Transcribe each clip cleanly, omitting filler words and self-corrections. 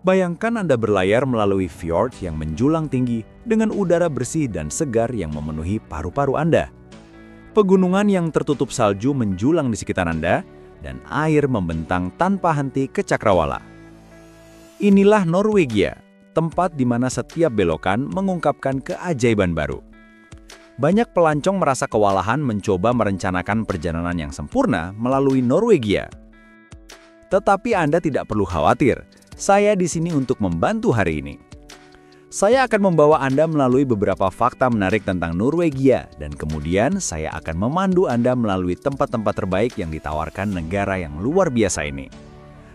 Bayangkan Anda berlayar melalui fjord yang menjulang tinggi dengan udara bersih dan segar yang memenuhi paru-paru Anda. Pegunungan yang tertutup salju menjulang di sekitar Anda, dan air membentang tanpa henti ke cakrawala. Inilah Norwegia, tempat di mana setiap belokan mengungkapkan keajaiban baru. Banyak pelancong merasa kewalahan mencoba merencanakan perjalanan yang sempurna melalui Norwegia. Tetapi Anda tidak perlu khawatir. Saya di sini untuk membantu hari ini. Saya akan membawa Anda melalui beberapa fakta menarik tentang Norwegia, dan kemudian saya akan memandu Anda melalui tempat-tempat terbaik yang ditawarkan negara yang luar biasa ini.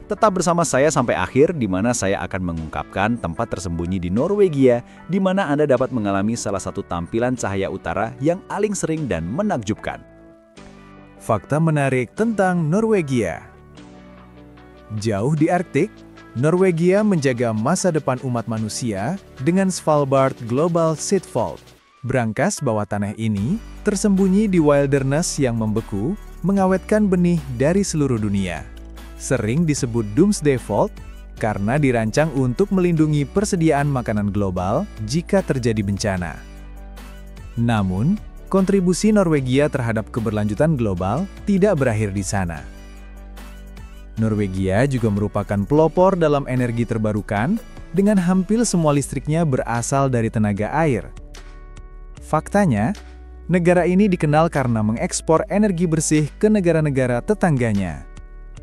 Tetap bersama saya sampai akhir, di mana saya akan mengungkapkan tempat tersembunyi di Norwegia, di mana Anda dapat mengalami salah satu tampilan cahaya utara yang paling sering dan menakjubkan. Fakta menarik tentang Norwegia. Jauh di Arktik, Norwegia menjaga masa depan umat manusia dengan Svalbard Global Seedvault. Brankas bawah tanah ini tersembunyi di wilderness yang membeku, mengawetkan benih dari seluruh dunia. Sering disebut Doomsday Vault karena dirancang untuk melindungi persediaan makanan global jika terjadi bencana. Namun, kontribusi Norwegia terhadap keberlanjutan global tidak berakhir di sana. Norwegia juga merupakan pelopor dalam energi terbarukan, dengan hampir semua listriknya berasal dari tenaga air. Faktanya, negara ini dikenal karena mengekspor energi bersih ke negara-negara tetangganya.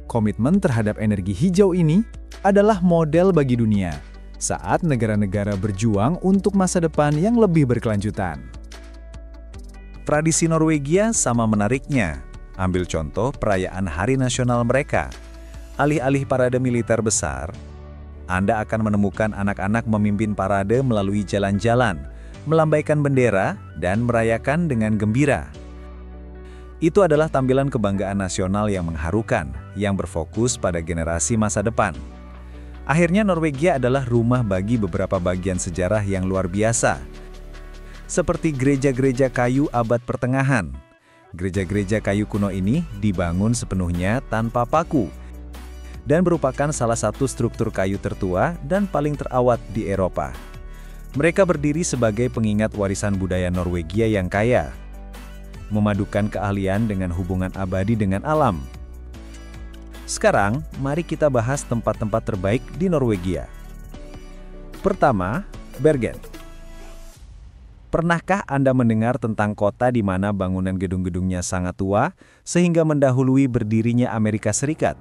Komitmen terhadap energi hijau ini adalah model bagi dunia, saat negara-negara berjuang untuk masa depan yang lebih berkelanjutan. Tradisi Norwegia sama menariknya. Ambil contoh perayaan hari nasional mereka. Alih-alih parade militer besar, Anda akan menemukan anak-anak memimpin parade melalui jalan-jalan, melambaikan bendera, dan merayakan dengan gembira. Itu adalah tampilan kebanggaan nasional yang mengharukan, yang berfokus pada generasi masa depan. Akhirnya Norwegia adalah rumah bagi beberapa bagian sejarah yang luar biasa, seperti gereja-gereja kayu abad pertengahan. Gereja-gereja kayu kuno ini dibangun sepenuhnya tanpa paku, dan merupakan salah satu struktur kayu tertua dan paling terawat di Eropa. Mereka berdiri sebagai pengingat warisan budaya Norwegia yang kaya, memadukan keahlian dengan hubungan abadi dengan alam. Sekarang, mari kita bahas tempat-tempat terbaik di Norwegia. Pertama, Bergen. Pernahkah Anda mendengar tentang kota di mana bangunan gedung-gedungnya sangat tua, sehingga mendahului berdirinya Amerika Serikat?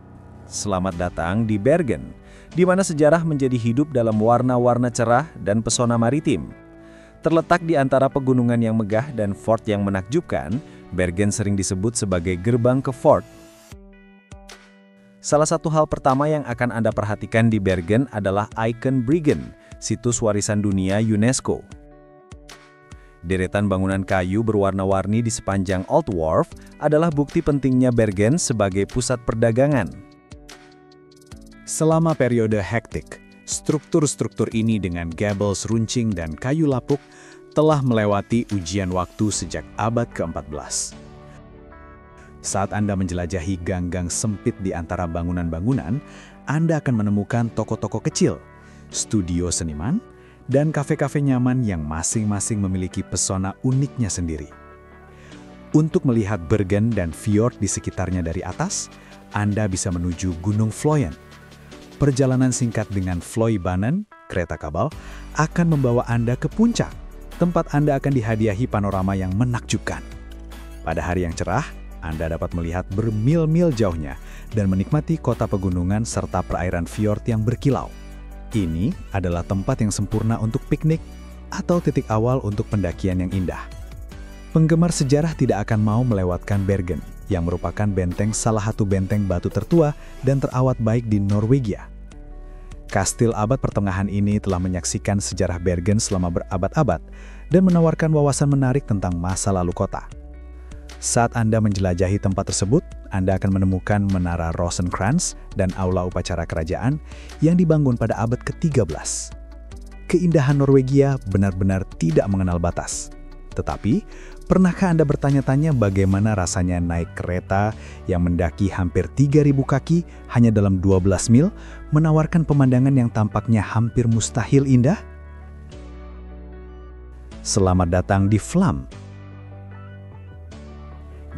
Selamat datang di Bergen, di mana sejarah menjadi hidup dalam warna-warna cerah dan pesona maritim. Terletak di antara pegunungan yang megah dan fort yang menakjubkan, Bergen sering disebut sebagai gerbang ke fort. Salah satu hal pertama yang akan Anda perhatikan di Bergen adalah ikon Bryggen, situs warisan dunia UNESCO. Deretan bangunan kayu berwarna-warni di sepanjang Old Wharf adalah bukti pentingnya Bergen sebagai pusat perdagangan. Selama periode hektik, struktur-struktur ini dengan gables runcing dan kayu lapuk telah melewati ujian waktu sejak abad ke-14. Saat Anda menjelajahi gang-gang sempit di antara bangunan-bangunan, Anda akan menemukan toko-toko kecil, studio seniman, dan kafe-kafe nyaman yang masing-masing memiliki pesona uniknya sendiri. Untuk melihat Bergen dan fjord di sekitarnya dari atas, Anda bisa menuju Gunung Fløyen. Perjalanan singkat dengan Fløibanen, kereta kabel, akan membawa Anda ke puncak, tempat Anda akan dihadiahi panorama yang menakjubkan. Pada hari yang cerah, Anda dapat melihat bermil-mil jauhnya dan menikmati kota pegunungan serta perairan fjord yang berkilau. Ini adalah tempat yang sempurna untuk piknik atau titik awal untuk pendakian yang indah. Penggemar sejarah tidak akan mau melewatkan Bergen, yang merupakan salah satu benteng batu tertua dan terawat baik di Norwegia. Kastil abad pertengahan ini telah menyaksikan sejarah Bergen selama berabad-abad dan menawarkan wawasan menarik tentang masa lalu kota. Saat Anda menjelajahi tempat tersebut, Anda akan menemukan Menara Rosenkrantz dan aula upacara kerajaan yang dibangun pada abad ke-13. Keindahan Norwegia benar-benar tidak mengenal batas. Tetapi, pernahkah Anda bertanya-tanya bagaimana rasanya naik kereta yang mendaki hampir 3.000 kaki hanya dalam 12 mil menawarkan pemandangan yang tampaknya hampir mustahil indah? Selamat datang di Flam,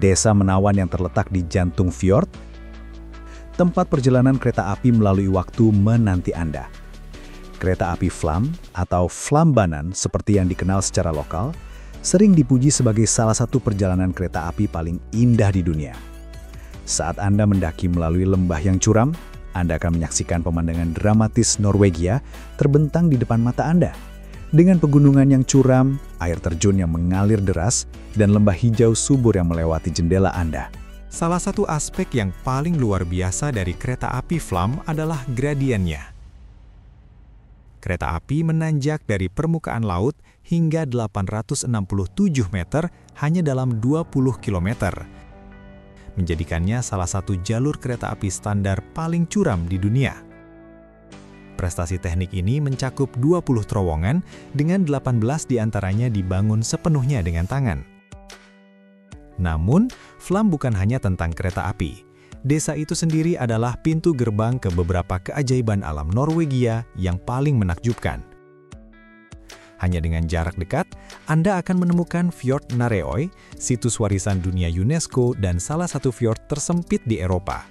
desa menawan yang terletak di jantung fjord, tempat perjalanan kereta api melalui waktu menanti Anda. Kereta api Flam atau Flambanan seperti yang dikenal secara lokal, sering dipuji sebagai salah satu perjalanan kereta api paling indah di dunia. Saat Anda mendaki melalui lembah yang curam, Anda akan menyaksikan pemandangan dramatis Norwegia terbentang di depan mata Anda. Dengan pegunungan yang curam, air terjun yang mengalir deras, dan lembah hijau subur yang melewati jendela Anda. Salah satu aspek yang paling luar biasa dari kereta api Flam adalah gradiennya. Kereta api menanjak dari permukaan laut hingga 867 meter hanya dalam 20 km. Menjadikannya salah satu jalur kereta api standar paling curam di dunia. Prestasi teknik ini mencakup 20 terowongan dengan 18 diantaranya dibangun sepenuhnya dengan tangan. Namun, Flam bukan hanya tentang kereta api. Desa itu sendiri adalah pintu gerbang ke beberapa keajaiban alam Norwegia yang paling menakjubkan. Hanya dengan jarak dekat, Anda akan menemukan Fjord Nareøy, situs warisan dunia UNESCO dan salah satu fjord tersempit di Eropa.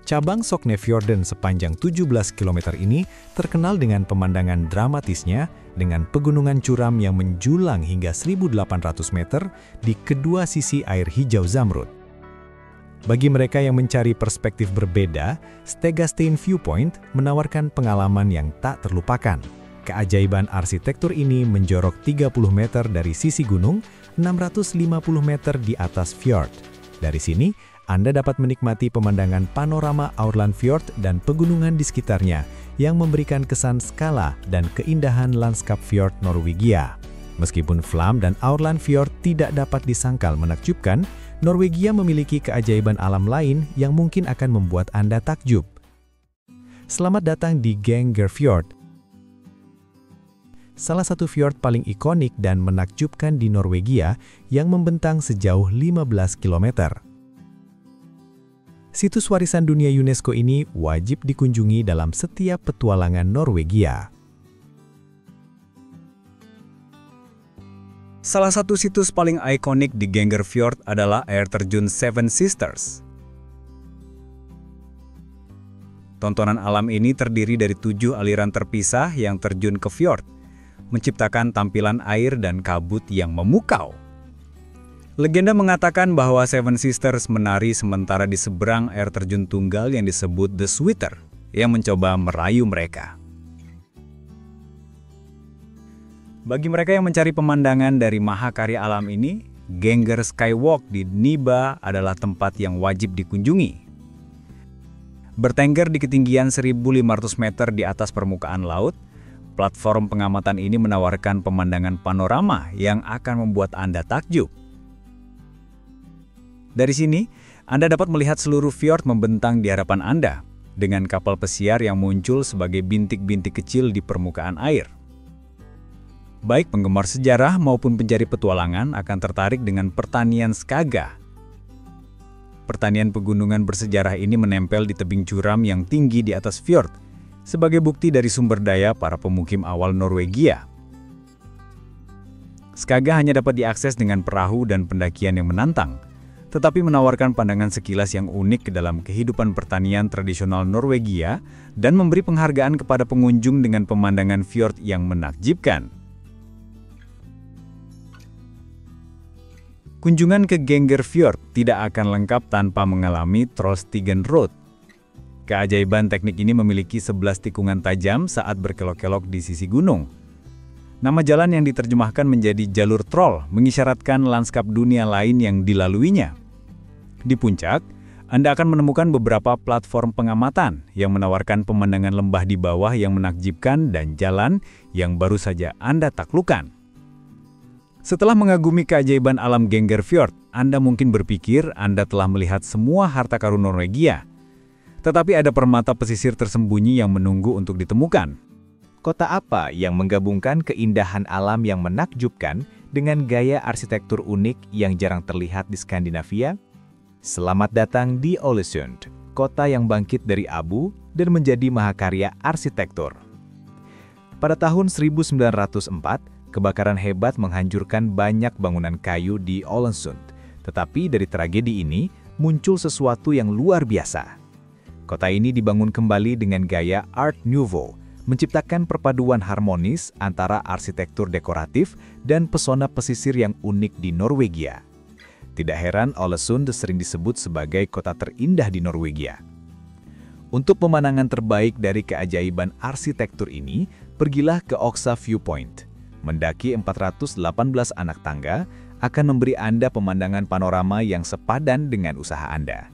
Cabang Sognefjorden sepanjang 17 km ini terkenal dengan pemandangan dramatisnya dengan pegunungan curam yang menjulang hingga 1.800 meter di kedua sisi air hijau Zamrud. Bagi mereka yang mencari perspektif berbeda, Stegastein Viewpoint menawarkan pengalaman yang tak terlupakan. Keajaiban arsitektur ini menjorok 30 meter dari sisi gunung, 650 meter di atas fjord. Dari sini, Anda dapat menikmati pemandangan panorama Aurland Fjord dan pegunungan di sekitarnya yang memberikan kesan skala dan keindahan lanskap fjord Norwegia. Meskipun Flam dan Aurland Fjord tidak dapat disangkal menakjubkan, Norwegia memiliki keajaiban alam lain yang mungkin akan membuat Anda takjub. Selamat datang di Genggerfjord, salah satu fjord paling ikonik dan menakjubkan di Norwegia yang membentang sejauh 15 km. Situs warisan dunia UNESCO ini wajib dikunjungi dalam setiap petualangan Norwegia. Salah satu situs paling ikonik di Genggerfjord adalah air terjun Seven Sisters. Tontonan alam ini terdiri dari 7 aliran terpisah yang terjun ke fjord, menciptakan tampilan air dan kabut yang memukau. Legenda mengatakan bahwa Seven Sisters menari sementara di seberang air terjun tunggal yang disebut The Sweeter, yang mencoba merayu mereka. Bagi mereka yang mencari pemandangan dari mahakarya alam ini, Gengger Skywalk di Niba adalah tempat yang wajib dikunjungi. Bertengger di ketinggian 1.500 meter di atas permukaan laut, platform pengamatan ini menawarkan pemandangan panorama yang akan membuat Anda takjub. Dari sini, Anda dapat melihat seluruh fjord membentang di hadapan Anda, dengan kapal pesiar yang muncul sebagai bintik-bintik kecil di permukaan air. Baik penggemar sejarah maupun pencari petualangan akan tertarik dengan pertanian Skaga. Pertanian pegunungan bersejarah ini menempel di tebing curam yang tinggi di atas fjord, sebagai bukti dari sumber daya para pemukim awal Norwegia. Skaga hanya dapat diakses dengan perahu dan pendakian yang menantang, tetapi menawarkan pandangan sekilas yang unik ke dalam kehidupan pertanian tradisional Norwegia dan memberi penghargaan kepada pengunjung dengan pemandangan fjord yang menakjubkan. Kunjungan ke Genggerfjord tidak akan lengkap tanpa mengalami Trollstigen Road. Keajaiban teknik ini memiliki 11 tikungan tajam saat berkelok-kelok di sisi gunung. Nama jalan yang diterjemahkan menjadi jalur troll mengisyaratkan lanskap dunia lain yang dilaluinya. Di puncak, Anda akan menemukan beberapa platform pengamatan yang menawarkan pemandangan lembah di bawah yang menakjubkan dan jalan yang baru saja Anda taklukkan. Setelah mengagumi keajaiban alam Genggerfjord, Anda mungkin berpikir Anda telah melihat semua harta karun Norwegia. Tetapi ada permata pesisir tersembunyi yang menunggu untuk ditemukan. Kota apa yang menggabungkan keindahan alam yang menakjubkan dengan gaya arsitektur unik yang jarang terlihat di Skandinavia? Selamat datang di Ålesund, kota yang bangkit dari abu dan menjadi mahakarya arsitektur. Pada tahun 1904, kebakaran hebat menghancurkan banyak bangunan kayu di Ålesund. Tetapi dari tragedi ini, muncul sesuatu yang luar biasa. Kota ini dibangun kembali dengan gaya Art Nouveau, menciptakan perpaduan harmonis antara arsitektur dekoratif dan pesona pesisir yang unik di Norwegia. Tidak heran Ålesund sering disebut sebagai kota terindah di Norwegia. Untuk pemandangan terbaik dari keajaiban arsitektur ini, pergilah ke Oksa Viewpoint. Mendaki 418 anak tangga akan memberi Anda pemandangan panorama yang sepadan dengan usaha Anda.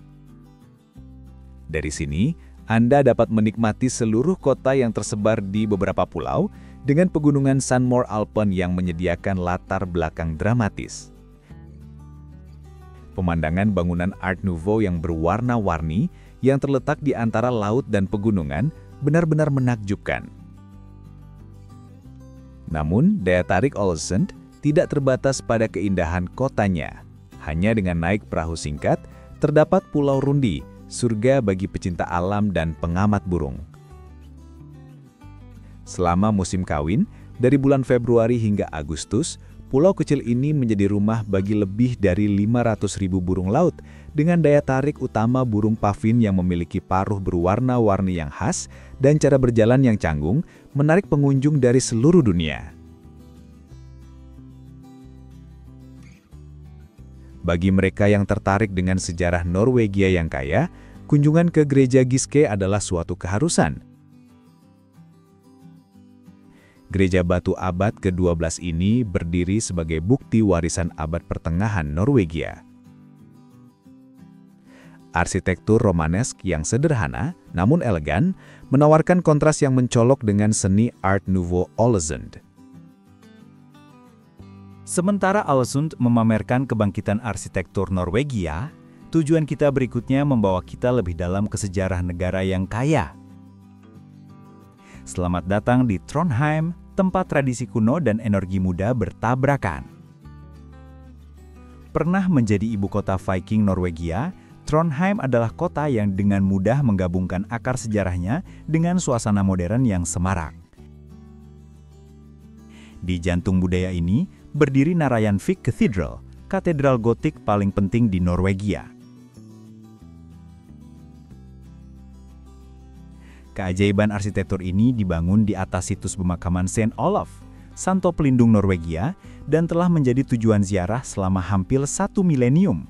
Dari sini, Anda dapat menikmati seluruh kota yang tersebar di beberapa pulau dengan pegunungan Sunnmøre Alpen yang menyediakan latar belakang dramatis. Pemandangan bangunan Art Nouveau yang berwarna-warni yang terletak di antara laut dan pegunungan benar-benar menakjubkan. Namun, daya tarik Ålesund tidak terbatas pada keindahan kotanya. Hanya dengan naik perahu singkat, terdapat Pulau Rundi, surga bagi pecinta alam dan pengamat burung. Selama musim kawin, dari bulan Februari hingga Agustus, pulau kecil ini menjadi rumah bagi lebih dari 500.000 burung laut dengan daya tarik utama burung pavin yang memiliki paruh berwarna-warni yang khas dan cara berjalan yang canggung, menarik pengunjung dari seluruh dunia. Bagi mereka yang tertarik dengan sejarah Norwegia yang kaya, kunjungan ke gereja Giske adalah suatu keharusan. Gereja batu abad ke-12 ini berdiri sebagai bukti warisan abad pertengahan Norwegia. Arsitektur Romanesk yang sederhana, namun elegan, menawarkan kontras yang mencolok dengan seni Art Nouveau Ålesund. Sementara Ålesund memamerkan kebangkitan arsitektur Norwegia, tujuan kita berikutnya membawa kita lebih dalam ke sejarah negara yang kaya. Selamat datang di Trondheim, tempat tradisi kuno dan energi muda bertabrakan. Pernah menjadi ibu kota Viking Norwegia, Trondheim adalah kota yang dengan mudah menggabungkan akar sejarahnya dengan suasana modern yang semarak. Di jantung budaya ini, berdiri Narayanvik Cathedral, katedral gotik paling penting di Norwegia. Keajaiban arsitektur ini dibangun di atas situs pemakaman Saint Olaf, santo pelindung Norwegia, dan telah menjadi tujuan ziarah selama hampir 1 milenium.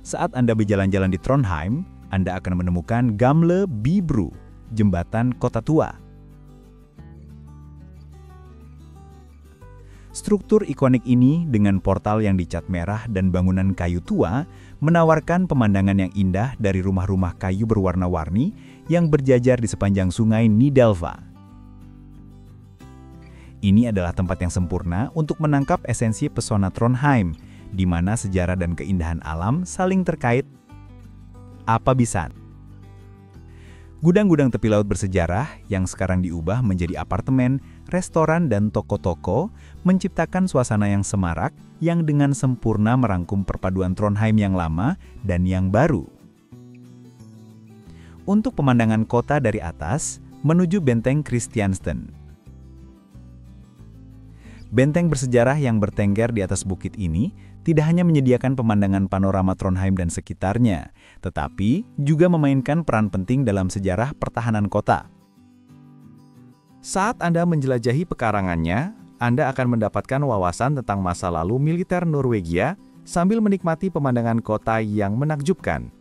Saat Anda berjalan-jalan di Trondheim, Anda akan menemukan Gamle Bybro, jembatan kota tua. Struktur ikonik ini dengan portal yang dicat merah dan bangunan kayu tua menawarkan pemandangan yang indah dari rumah-rumah kayu berwarna-warni yang berjajar di sepanjang sungai Nidelva. Ini adalah tempat yang sempurna untuk menangkap esensi pesona Trondheim, di mana sejarah dan keindahan alam saling terkait. Apa bisa? Gudang-gudang tepi laut bersejarah yang sekarang diubah menjadi apartemen, restoran, dan toko-toko menciptakan suasana yang semarak yang dengan sempurna merangkum perpaduan Trondheim yang lama dan yang baru. Untuk pemandangan kota dari atas, menuju Benteng Kristiansten. Benteng bersejarah yang bertengger di atas bukit ini tidak hanya menyediakan pemandangan panorama Trondheim dan sekitarnya, tetapi juga memainkan peran penting dalam sejarah pertahanan kota. Saat Anda menjelajahi pekarangannya, Anda akan mendapatkan wawasan tentang masa lalu militer Norwegia sambil menikmati pemandangan kota yang menakjubkan.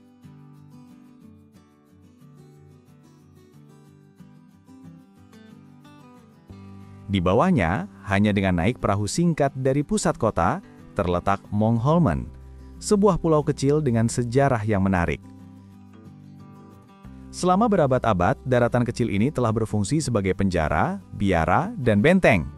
Di bawahnya, hanya dengan naik perahu singkat dari pusat kota, terletak Munkholmen, sebuah pulau kecil dengan sejarah yang menarik. Selama berabad-abad, daratan kecil ini telah berfungsi sebagai penjara, biara, dan benteng.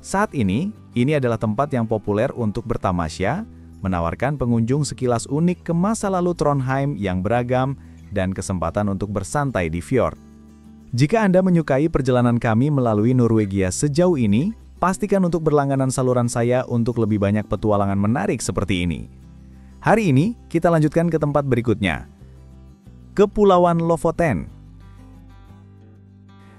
Saat ini adalah tempat yang populer untuk bertamasya, menawarkan pengunjung sekilas unik ke masa lalu Trondheim yang beragam, dan kesempatan untuk bersantai di fjord. Jika Anda menyukai perjalanan kami melalui Norwegia sejauh ini, pastikan untuk berlangganan saluran saya untuk lebih banyak petualangan menarik seperti ini. Hari ini, kita lanjutkan ke tempat berikutnya. Kepulauan Lofoten.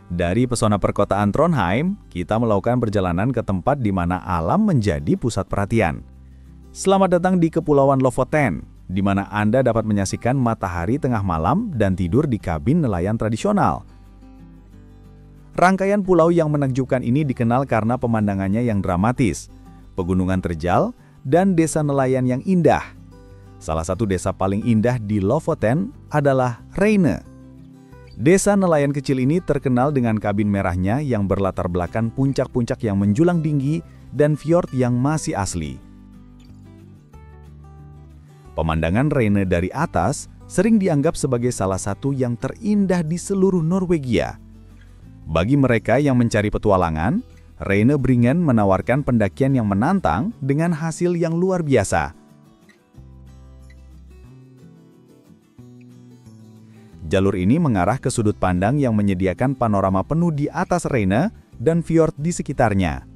Dari pesona perkotaan Trondheim, kita melakukan perjalanan ke tempat di mana alam menjadi pusat perhatian. Selamat datang di Kepulauan Lofoten, di mana Anda dapat menyaksikan matahari tengah malam dan tidur di kabin nelayan tradisional. Rangkaian pulau yang menakjubkan ini dikenal karena pemandangannya yang dramatis, pegunungan terjal, dan desa nelayan yang indah. Salah satu desa paling indah di Lofoten adalah Reyne. Desa nelayan kecil ini terkenal dengan kabin merahnya yang berlatar belakang puncak-puncak yang menjulang tinggi dan fjord yang masih asli. Pemandangan Reyne dari atas sering dianggap sebagai salah satu yang terindah di seluruh Norwegia. Bagi mereka yang mencari petualangan, Reyne Bringen menawarkan pendakian yang menantang dengan hasil yang luar biasa. Jalur ini mengarah ke sudut pandang yang menyediakan panorama penuh di atas Reyne dan fjord di sekitarnya.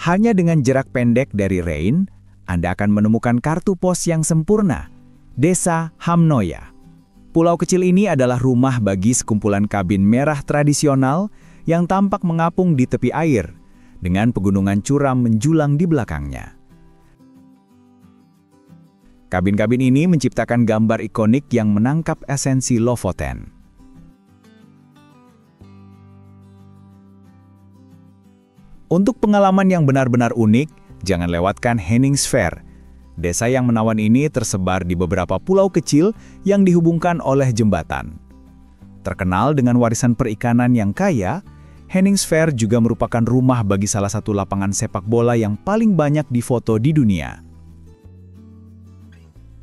Hanya dengan jarak pendek dari Reyne, Anda akan menemukan kartu pos yang sempurna, Desa Hamnoya. Pulau kecil ini adalah rumah bagi sekumpulan kabin merah tradisional yang tampak mengapung di tepi air, dengan pegunungan curam menjulang di belakangnya. Kabin-kabin ini menciptakan gambar ikonik yang menangkap esensi Lofoten. Untuk pengalaman yang benar-benar unik, jangan lewatkan Henningsvær. Desa yang menawan ini tersebar di beberapa pulau kecil yang dihubungkan oleh jembatan. Terkenal dengan warisan perikanan yang kaya, Henningsvær juga merupakan rumah bagi salah satu lapangan sepak bola yang paling banyak difoto di dunia.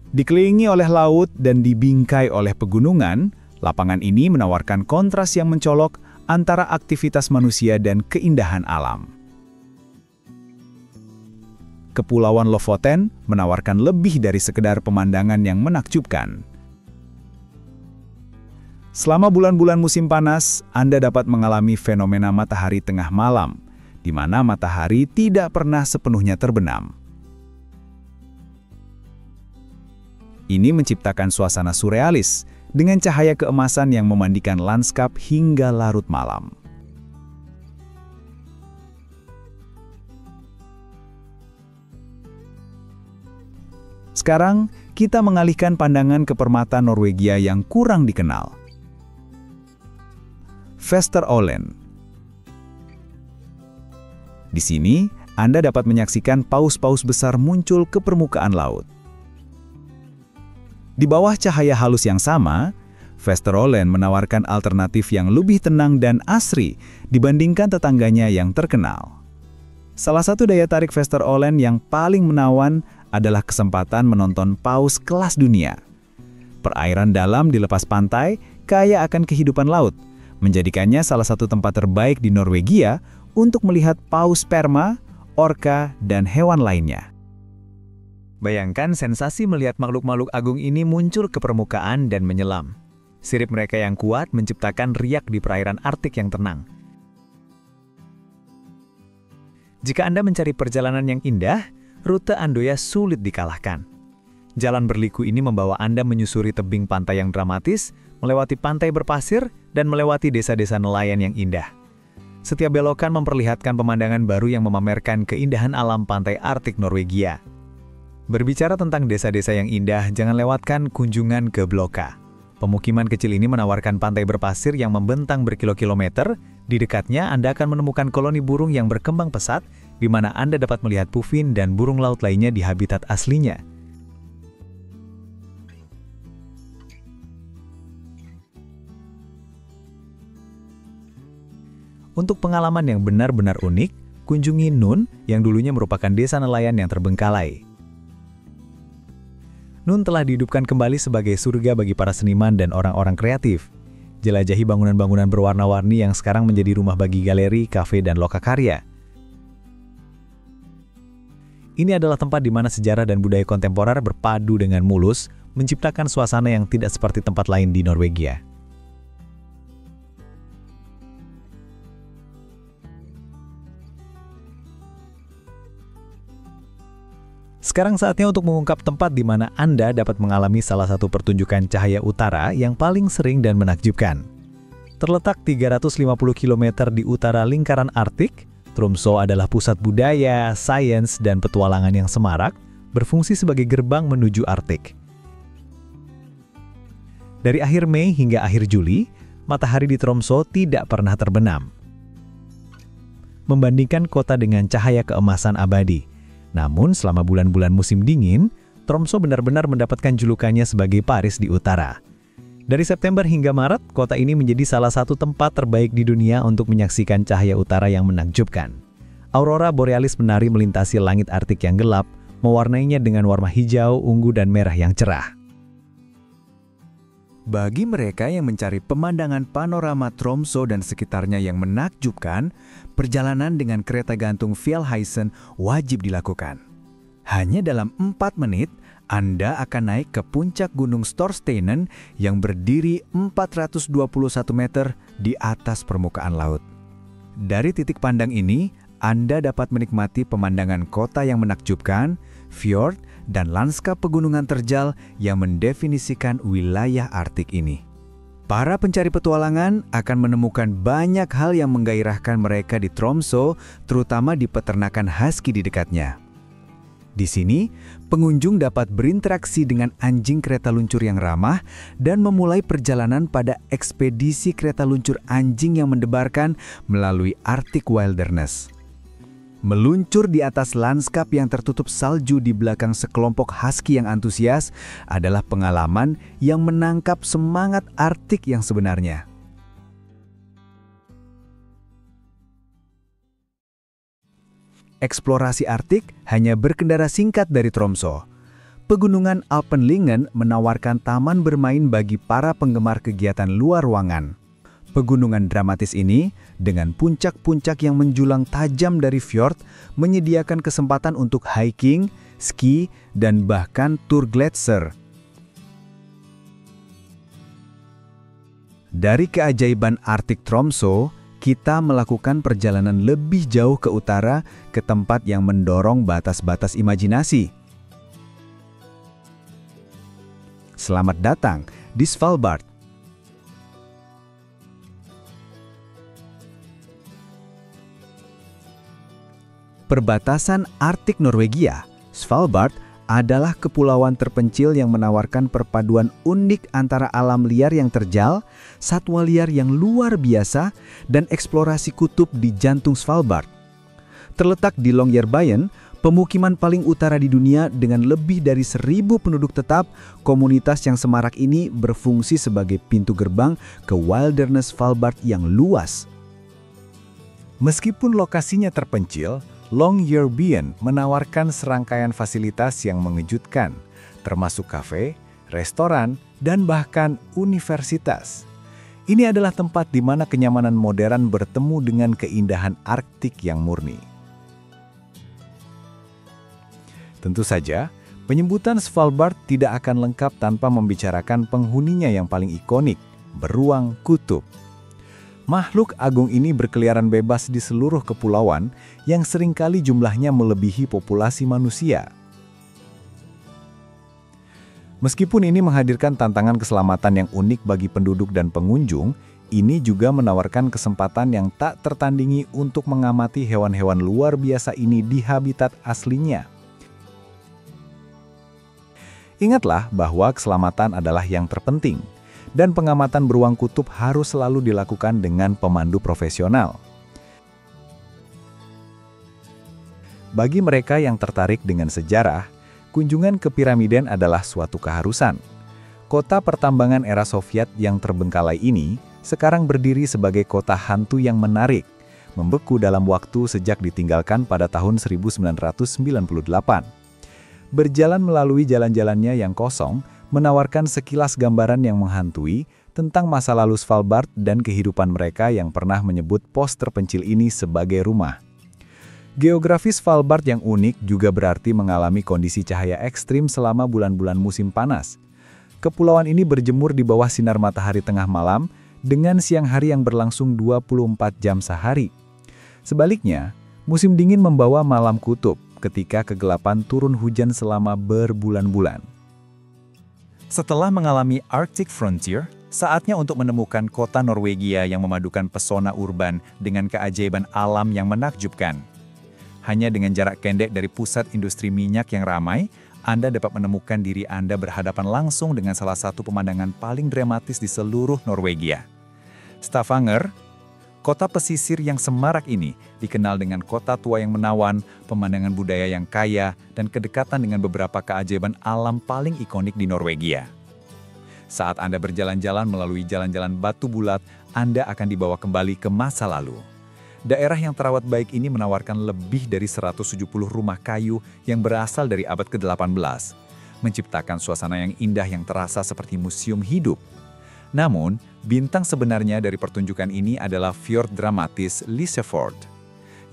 Dikelilingi oleh laut dan dibingkai oleh pegunungan, lapangan ini menawarkan kontras yang mencolok antara aktivitas manusia dan keindahan alam. Kepulauan Lofoten menawarkan lebih dari sekedar pemandangan yang menakjubkan. Selama bulan-bulan musim panas, Anda dapat mengalami fenomena matahari tengah malam, di mana matahari tidak pernah sepenuhnya terbenam. Ini menciptakan suasana surrealis dengan cahaya keemasan yang memandikan lanskap hingga larut malam. Sekarang, kita mengalihkan pandangan ke permata Norwegia yang kurang dikenal. Vesterålen. Di sini, Anda dapat menyaksikan paus-paus besar muncul ke permukaan laut. Di bawah cahaya halus yang sama, Vesterålen menawarkan alternatif yang lebih tenang dan asri dibandingkan tetangganya yang terkenal. Salah satu daya tarik Vesterålen yang paling menawan adalah kesempatan menonton paus kelas dunia. Perairan dalam di lepas pantai kaya akan kehidupan laut, menjadikannya salah satu tempat terbaik di Norwegia untuk melihat paus sperma, orca, dan hewan lainnya. Bayangkan sensasi melihat makhluk-makhluk agung ini muncul ke permukaan dan menyelam. Sirip mereka yang kuat menciptakan riak di perairan Arktik yang tenang. Jika Anda mencari perjalanan yang indah, rute Andoya sulit dikalahkan. Jalan berliku ini membawa Anda menyusuri tebing pantai yang dramatis, melewati pantai berpasir, dan melewati desa-desa nelayan yang indah. Setiap belokan memperlihatkan pemandangan baru yang memamerkan keindahan alam pantai Arktik Norwegia. Berbicara tentang desa-desa yang indah, jangan lewatkan kunjungan ke Bloka. Pemukiman kecil ini menawarkan pantai berpasir yang membentang berkilo-kilometer. Di dekatnya, Anda akan menemukan koloni burung yang berkembang pesat, di mana Anda dapat melihat puffin dan burung laut lainnya di habitat aslinya. Untuk pengalaman yang benar-benar unik, kunjungi Nun yang dulunya merupakan desa nelayan yang terbengkalai. Nun telah dihidupkan kembali sebagai surga bagi para seniman dan orang-orang kreatif. Jelajahi bangunan-bangunan berwarna-warni yang sekarang menjadi rumah bagi galeri, kafe, dan lokakarya. Ini adalah tempat di mana sejarah dan budaya kontemporer berpadu dengan mulus, menciptakan suasana yang tidak seperti tempat lain di Norwegia. Sekarang saatnya untuk mengungkap tempat di mana Anda dapat mengalami salah satu pertunjukan cahaya utara yang paling sering dan menakjubkan. Terletak 350 km di utara lingkaran Arktik, Tromsø adalah pusat budaya, sains, dan petualangan yang semarak, berfungsi sebagai gerbang menuju Arktik. Dari akhir Mei hingga akhir Juli, matahari di Tromsø tidak pernah terbenam. Membandingkan kota dengan cahaya keemasan abadi. Namun, selama bulan-bulan musim dingin, Tromsø benar-benar mendapatkan julukannya sebagai Paris di utara. Dari September hingga Maret, kota ini menjadi salah satu tempat terbaik di dunia untuk menyaksikan cahaya utara yang menakjubkan. Aurora borealis menari melintasi langit Arktik yang gelap, mewarnainya dengan warna hijau, ungu, dan merah yang cerah. Bagi mereka yang mencari pemandangan panorama Tromsø dan sekitarnya yang menakjubkan, perjalanan dengan kereta gantung Fjellheisen wajib dilakukan. Hanya dalam 4 menit, Anda akan naik ke puncak Gunung Storsteinen yang berdiri 421 meter di atas permukaan laut. Dari titik pandang ini, Anda dapat menikmati pemandangan kota yang menakjubkan, fjord, dan lanskap pegunungan terjal yang mendefinisikan wilayah Arktik ini. Para pencari petualangan akan menemukan banyak hal yang menggairahkan mereka di Tromsø, terutama di peternakan husky di dekatnya. Di sini, pengunjung dapat berinteraksi dengan anjing kereta luncur yang ramah dan memulai perjalanan pada ekspedisi kereta luncur anjing yang mendebarkan melalui Arctic Wilderness. Meluncur di atas lanskap yang tertutup salju di belakang sekelompok husky yang antusias adalah pengalaman yang menangkap semangat Arktik yang sebenarnya. Eksplorasi Arktik hanya berkendara singkat dari Tromsø. Pegunungan Alpenlingen menawarkan taman bermain bagi para penggemar kegiatan luar ruangan. Pegunungan dramatis ini, dengan puncak-puncak yang menjulang tajam dari fjord, menyediakan kesempatan untuk hiking, ski, dan bahkan tur gletser. Dari keajaiban Arktik Tromsø, kita melakukan perjalanan lebih jauh ke utara ke tempat yang mendorong batas-batas imajinasi. Selamat datang di Svalbard. Perbatasan Arktik Norwegia, Svalbard adalah kepulauan terpencil yang menawarkan perpaduan unik antara alam liar yang terjal, satwa liar yang luar biasa, dan eksplorasi kutub di jantung Svalbard. Terletak di Longyearbyen, pemukiman paling utara di dunia dengan lebih dari 1.000 penduduk tetap, komunitas yang semarak ini berfungsi sebagai pintu gerbang ke wilderness Svalbard yang luas. Meskipun lokasinya terpencil, Longyearbyen menawarkan serangkaian fasilitas yang mengejutkan, termasuk kafe, restoran, dan bahkan universitas. Ini adalah tempat di mana kenyamanan modern bertemu dengan keindahan Arktik yang murni. Tentu saja, penyebutan Svalbard tidak akan lengkap tanpa membicarakan penghuninya yang paling ikonik, beruang kutub. Makhluk agung ini berkeliaran bebas di seluruh kepulauan yang seringkali jumlahnya melebihi populasi manusia. Meskipun ini menghadirkan tantangan keselamatan yang unik bagi penduduk dan pengunjung, ini juga menawarkan kesempatan yang tak tertandingi untuk mengamati hewan-hewan luar biasa ini di habitat aslinya. Ingatlah bahwa keselamatan adalah yang terpenting. Dan pengamatan beruang kutub harus selalu dilakukan dengan pemandu profesional. Bagi mereka yang tertarik dengan sejarah, kunjungan ke piramiden adalah suatu keharusan. Kota pertambangan era Soviet yang terbengkalai ini sekarang berdiri sebagai kota hantu yang menarik, membeku dalam waktu sejak ditinggalkan pada tahun 1998. Berjalan melalui jalan-jalannya yang kosong, menawarkan sekilas gambaran yang menghantui tentang masa lalu Svalbard dan kehidupan mereka yang pernah menyebut pos terpencil ini sebagai rumah. Geografi Svalbard yang unik juga berarti mengalami kondisi cahaya ekstrim selama bulan-bulan musim panas. Kepulauan ini berjemur di bawah sinar matahari tengah malam dengan siang hari yang berlangsung 24 jam sehari. Sebaliknya, musim dingin membawa malam kutub, ketika kegelapan turun hujan selama berbulan-bulan. Setelah mengalami Arctic Frontier, saatnya untuk menemukan kota Norwegia yang memadukan pesona urban dengan keajaiban alam yang menakjubkan. Hanya dengan jarak pendek dari pusat industri minyak yang ramai, Anda dapat menemukan diri Anda berhadapan langsung dengan salah satu pemandangan paling dramatis di seluruh Norwegia. Stavanger, kota pesisir yang semarak ini, dikenal dengan kota tua yang menawan, pemandangan budaya yang kaya, dan kedekatan dengan beberapa keajaiban alam paling ikonik di Norwegia. Saat Anda berjalan-jalan melalui jalan-jalan batu bulat, Anda akan dibawa kembali ke masa lalu. Daerah yang terawat baik ini menawarkan lebih dari 170 rumah kayu yang berasal dari abad ke-18, menciptakan suasana yang indah yang terasa seperti museum hidup. Namun, bintang sebenarnya dari pertunjukan ini adalah Fjord Dramatis Lysefjord,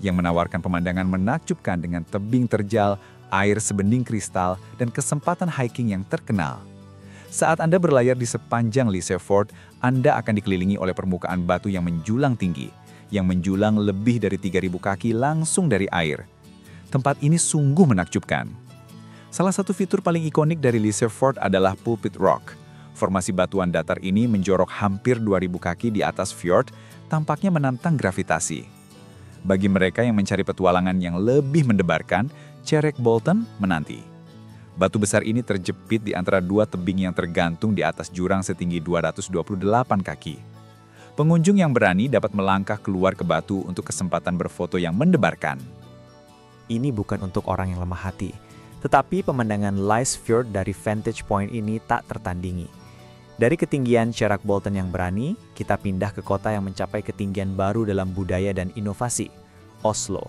yang menawarkan pemandangan menakjubkan dengan tebing terjal, air sebending kristal, dan kesempatan hiking yang terkenal. Saat Anda berlayar di sepanjang Lysefjord, Anda akan dikelilingi oleh permukaan batu yang menjulang tinggi, yang menjulang lebih dari 3.000 kaki langsung dari air. Tempat ini sungguh menakjubkan. Salah satu fitur paling ikonik dari Lysefjord adalah Pulpit Rock. Formasi batuan datar ini menjorok hampir 2.000 kaki di atas fjord, tampaknya menantang gravitasi. Bagi mereka yang mencari petualangan yang lebih mendebarkan, Cherek Bolton menanti. Batu besar ini terjepit di antara dua tebing yang tergantung di atas jurang setinggi 228 kaki. Pengunjung yang berani dapat melangkah keluar ke batu untuk kesempatan berfoto yang mendebarkan. Ini bukan untuk orang yang lemah hati, tetapi pemandangan Lysefjord dari vantage point ini tak tertandingi. Dari ketinggian Cherek Bolton yang berani, kita pindah ke kota yang mencapai ketinggian baru dalam budaya dan inovasi, Oslo.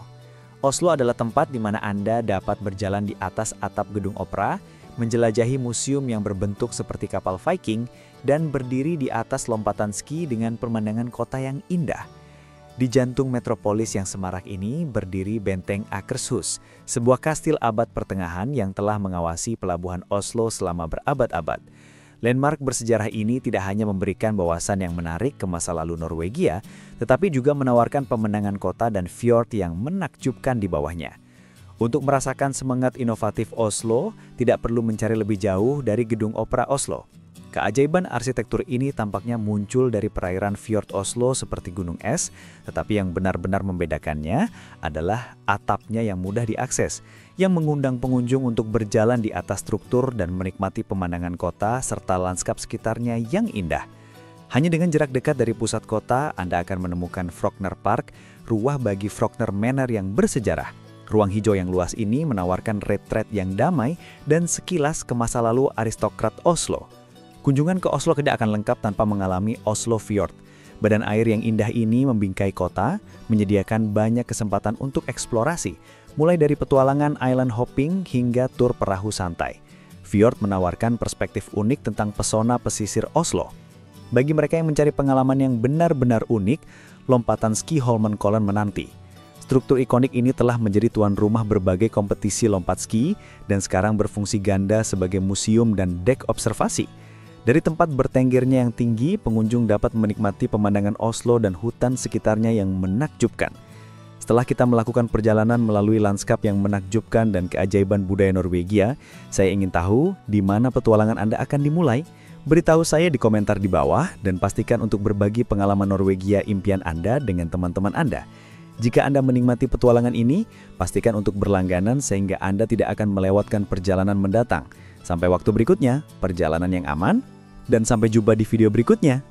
Oslo adalah tempat di mana Anda dapat berjalan di atas atap gedung opera, menjelajahi museum yang berbentuk seperti kapal Viking, dan berdiri di atas lompatan ski dengan pemandangan kota yang indah. Di jantung metropolis yang semarak ini berdiri Benteng Akershus, sebuah kastil abad pertengahan yang telah mengawasi pelabuhan Oslo selama berabad-abad. Landmark bersejarah ini tidak hanya memberikan wawasan yang menarik ke masa lalu Norwegia, tetapi juga menawarkan pemandangan kota dan fjord yang menakjubkan di bawahnya. Untuk merasakan semangat inovatif Oslo, tidak perlu mencari lebih jauh dari gedung opera Oslo. Keajaiban arsitektur ini tampaknya muncul dari perairan fjord Oslo seperti gunung es, tetapi yang benar-benar membedakannya adalah atapnya yang mudah diakses, yang mengundang pengunjung untuk berjalan di atas struktur dan menikmati pemandangan kota serta lanskap sekitarnya yang indah. Hanya dengan jarak dekat dari pusat kota, Anda akan menemukan Frogner Park, rumah bagi Frogner Manor yang bersejarah. Ruang hijau yang luas ini menawarkan retreat yang damai dan sekilas ke masa lalu aristokrat Oslo. Kunjungan ke Oslo tidak akan lengkap tanpa mengalami Oslo Fjord. Badan air yang indah ini membingkai kota, menyediakan banyak kesempatan untuk eksplorasi, mulai dari petualangan island hopping hingga tur perahu santai. Fjord menawarkan perspektif unik tentang pesona pesisir Oslo. Bagi mereka yang mencari pengalaman yang benar-benar unik, lompatan ski Holmenkollen menanti. Struktur ikonik ini telah menjadi tuan rumah berbagai kompetisi lompat ski dan sekarang berfungsi ganda sebagai museum dan dek observasi. Dari tempat bertenggernya yang tinggi, pengunjung dapat menikmati pemandangan Oslo dan hutan sekitarnya yang menakjubkan. Setelah kita melakukan perjalanan melalui lanskap yang menakjubkan dan keajaiban budaya Norwegia, saya ingin tahu di mana petualangan Anda akan dimulai. Beritahu saya di komentar di bawah dan pastikan untuk berbagi pengalaman Norwegia impian Anda dengan teman-teman Anda. Jika Anda menikmati petualangan ini, pastikan untuk berlangganan sehingga Anda tidak akan melewatkan perjalanan mendatang. Sampai waktu berikutnya, perjalanan yang aman, dan sampai jumpa di video berikutnya.